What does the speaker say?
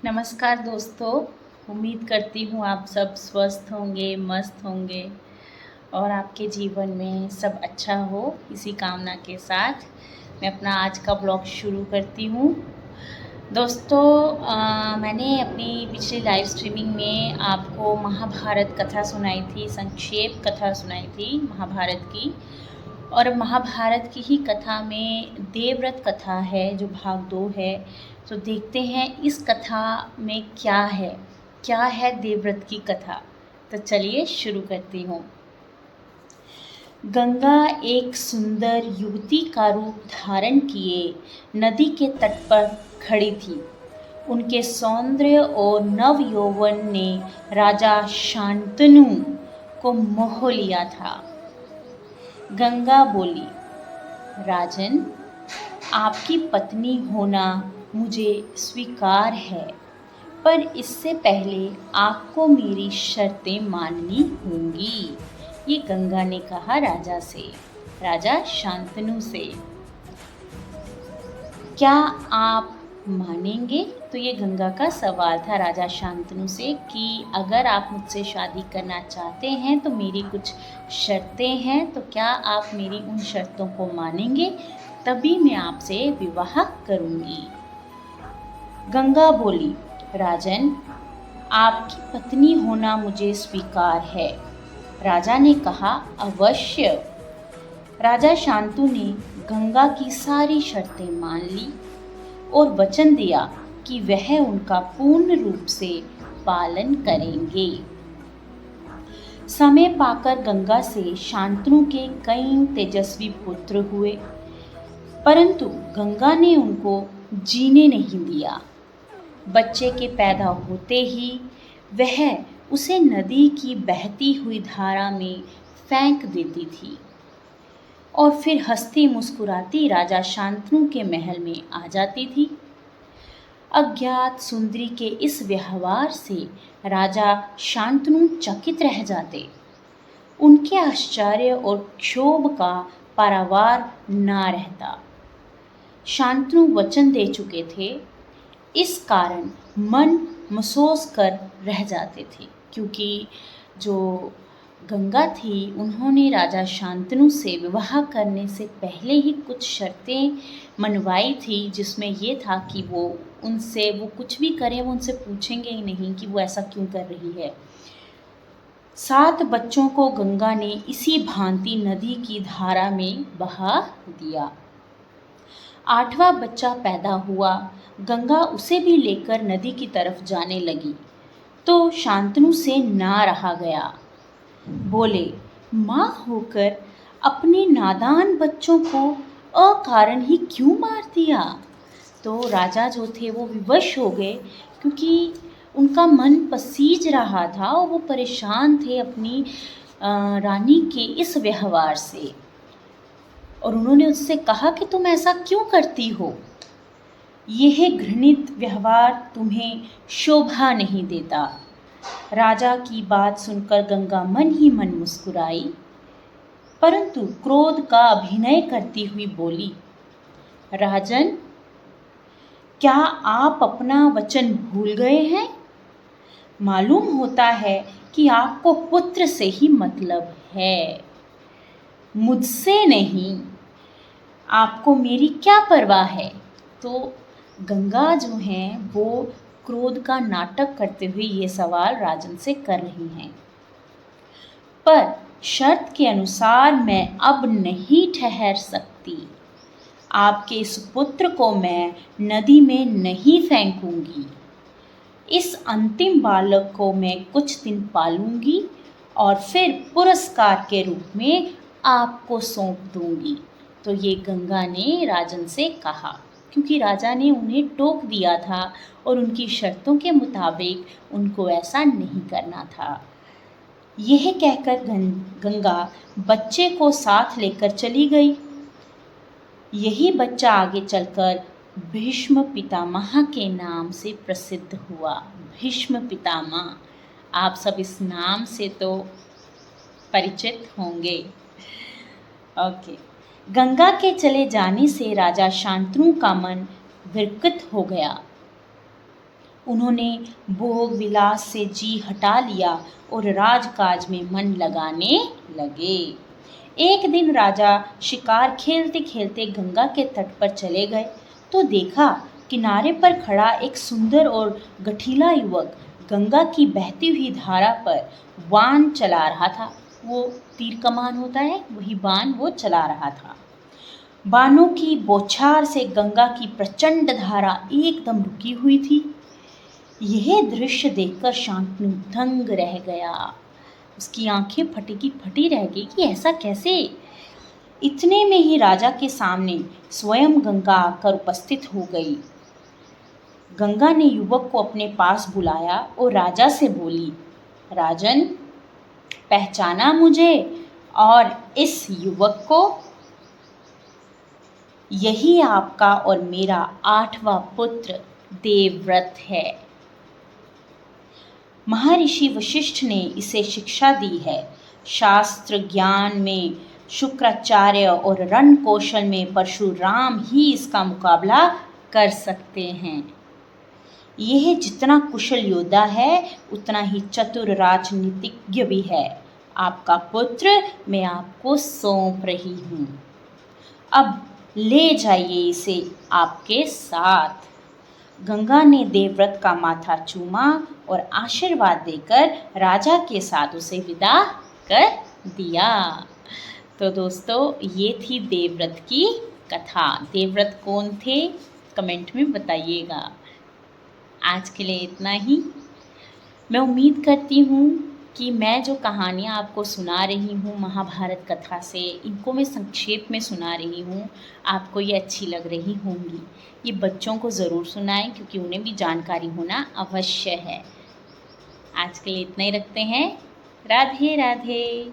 नमस्कार दोस्तों। उम्मीद करती हूँ आप सब स्वस्थ होंगे, मस्त होंगे और आपके जीवन में सब अच्छा हो। इसी कामना के साथ मैं अपना आज का ब्लॉग शुरू करती हूँ। दोस्तों, मैंने अपनी पिछली लाइव स्ट्रीमिंग में आपको महाभारत कथा सुनाई थी, संक्षेप कथा सुनाई थी महाभारत की। और महाभारत की ही कथा में देवव्रत कथा है जो भाग 2 है। तो देखते हैं इस कथा में क्या है देवव्रत की कथा। तो चलिए शुरू करती हूँ। गंगा एक सुंदर युवती का रूप धारण किए नदी के तट पर खड़ी थी। उनके सौंदर्य और नव यौवन ने राजा शांतनु को मोह लिया था। गंगा बोली, राजन, आपकी पत्नी होना मुझे स्वीकार है, पर इससे पहले आपको मेरी शर्तें माननी होंगी। ये गंगा ने कहा राजा शांतनु से। क्या आप मानेंगे? तो ये गंगा का सवाल था राजा शांतनु से कि अगर आप मुझसे शादी करना चाहते हैं तो मेरी कुछ शर्तें हैं, तो क्या आप मेरी उन शर्तों को मानेंगे? तभी मैं आपसे विवाह करूंगी। गंगा बोली, राजन, आपकी पत्नी होना मुझे स्वीकार है। राजा ने कहा, अवश्य। राजा शांतनु ने गंगा की सारी शर्तें मान ली और वचन दिया कि वह उनका पूर्ण रूप से पालन करेंगे। समय पाकर गंगा से शांतनु के कई तेजस्वी पुत्र हुए, परंतु गंगा ने उनको जीने नहीं दिया। बच्चे के पैदा होते ही वह उसे नदी की बहती हुई धारा में फेंक देती थी और फिर हंसती मुस्कुराती राजा शांतनु के महल में आ जाती थी। अज्ञात सुंदरी के इस व्यवहार से राजा शांतनु चकित रह जाते। उनके आश्चर्य और क्षोभ का पारावार ना रहता। शांतनु वचन दे चुके थे, इस कारण मन महसूस कर रह जाते थे, क्योंकि जो गंगा थी उन्होंने राजा शांतनु से विवाह करने से पहले ही कुछ शर्तें मनवाई थी, जिसमें ये था कि वो कुछ भी करें वो उनसे पूछेंगे ही नहीं कि वो ऐसा क्यों कर रही है। 7 बच्चों को गंगा ने इसी भांति नदी की धारा में बहा दिया। 8वां बच्चा पैदा हुआ। गंगा उसे भी लेकर नदी की तरफ जाने लगी तो शांतनु से ना रहा गया। बोले, माँ होकर अपने नादान बच्चों को अकारण ही क्यों मार दिया? तो राजा जो थे वो विवश हो गए, क्योंकि उनका मन पसीज रहा था और वो परेशान थे अपनी रानी के इस व्यवहार से। और उन्होंने उससे कहा कि तुम ऐसा क्यों करती हो? यह घृणित व्यवहार तुम्हें शोभा नहीं देता। राजा की बात सुनकर गंगा मन ही मन मुस्कुराई, परंतु क्रोध का अभिनय करती हुई बोली, राजन, क्या आप अपना वचन भूल गए हैं? मालूम होता है कि आपको पुत्र से ही मतलब है, मुझसे नहीं। आपको मेरी क्या परवाह है? तो गंगा जो हैं वो क्रोध का नाटक करते हुए ये सवाल राजन से कर रही हैं। पर शर्त के अनुसार मैं अब नहीं ठहर सकती। आपके इस पुत्र को मैं नदी में नहीं फेंकूंगी। इस अंतिम बालक को मैं कुछ दिन पालूंगी और फिर पुरस्कार के रूप में आपको सौंप दूंगी। तो ये गंगा ने राजन से कहा, क्योंकि राजा ने उन्हें टोक दिया था और उनकी शर्तों के मुताबिक उनको ऐसा नहीं करना था। यह कहकर गंगा बच्चे को साथ लेकर चली गई। यही बच्चा आगे चलकर भीष्म पितामह के नाम से प्रसिद्ध हुआ। भीष्म पितामह, आप सब इस नाम से तो परिचित होंगे। ओके। गंगा के चले जाने से राजा शांतनु का मन विकृत हो गया। उन्होंने भोग विलास से जी हटा लिया और राजकाज में मन लगाने लगे। एक दिन राजा शिकार खेलते खेलते गंगा के तट पर चले गए तो देखा किनारे पर खड़ा एक सुंदर और गठीला युवक गंगा की बहती हुई धारा पर बाण चला रहा था। वो तीर कमान होता है, वही बाण वो चला रहा था। बाणों की बौछार से गंगा की प्रचंड धारा एकदम रुकी हुई थी। यह दृश्य देखकर शांतनु दंग रह गया। उसकी आंखें फटी की फटी रह गई कि ऐसा कैसे। इतने में ही राजा के सामने स्वयं गंगा आकर उपस्थित हो गई। गंगा ने युवक को अपने पास बुलाया और राजा से बोली, राजन, पहचाना मुझे और इस युवक को? यही आपका और मेरा 8वां पुत्र देवव्रत है। महर्षि वशिष्ठ ने इसे शिक्षा दी है। शास्त्र ज्ञान में शुक्राचार्य और रण कौशल में परशुराम ही इसका मुकाबला कर सकते हैं। यह जितना कुशल योद्धा है उतना ही चतुर राजनीतिज्ञ भी है। आपका पुत्र मैं आपको सौंप रही हूँ। अब ले जाइए इसे आपके साथ। गंगा ने देवव्रत का माथा चूमा और आशीर्वाद देकर राजा के साथ उसे विदा कर दिया। तो दोस्तों, ये थी देवव्रत की कथा। देवव्रत कौन थे कमेंट में बताइएगा। आज के लिए इतना ही। मैं उम्मीद करती हूँ कि मैं जो कहानियाँ आपको सुना रही हूँ महाभारत कथा से, इनको मैं संक्षेप में सुना रही हूँ, आपको ये अच्छी लग रही होंगी। ये बच्चों को ज़रूर सुनाएं क्योंकि उन्हें भी जानकारी होना अवश्य है। आज के लिए इतना ही रखते हैं। राधे राधे।